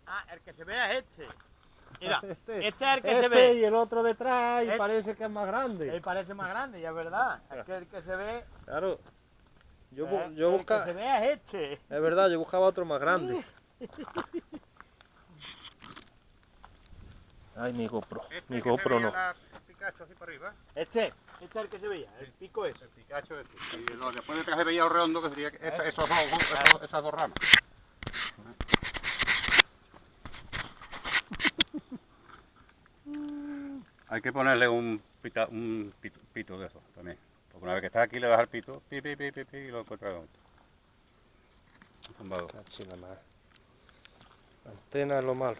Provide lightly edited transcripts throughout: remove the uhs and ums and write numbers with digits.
Ah, el que se ve es este. Mira, este es el que Este se ve. y el otro detrás y Este- parece que es más grande. Él parece más grande, ya es verdad. Es que el que se ve. Claro. Yo el que buscaba... se ve es este. Es verdad, yo buscaba otro más grande. Ay, mi GoPro. Mi GoPro no. El Picacho así para arriba. Este es el que se veía, el pico es. El Picacho este. Y después detrás se veía el redondo que sería esas dos ramas. Hay que ponerle un pito de eso también. Porque una vez que está aquí le das al pito, pi, y lo encuentras de zumbado. Cachina más. La antena es lo malo.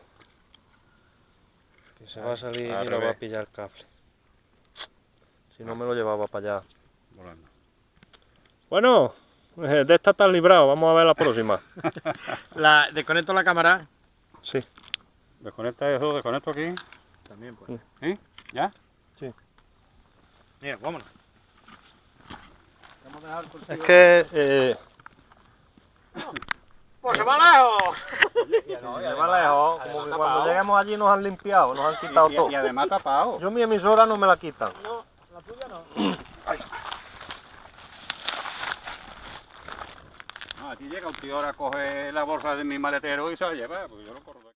Que se va a salir y no va a pillar el cable. Si no me lo llevaba para allá. Volando. Bueno, de esta estás librado. Vamos a ver la próxima. Desconecto la cámara. Sí. Desconecta eso, desconecto aquí. También pues. ¿Sí? ¿Ya? Mira, vámonos. Vamos a dejar el Es cultivo. que... ¡Pues se va lejos! se va lejos. Como que cuando lleguemos allí nos han limpiado, nos han quitado todo. Y además tapado. Yo mi emisora no me la quitan. No, la tuya no. No, aquí llega un tío ahora a coger la bolsa de mi maletero y se la lleva, porque yo lo corro de aquí.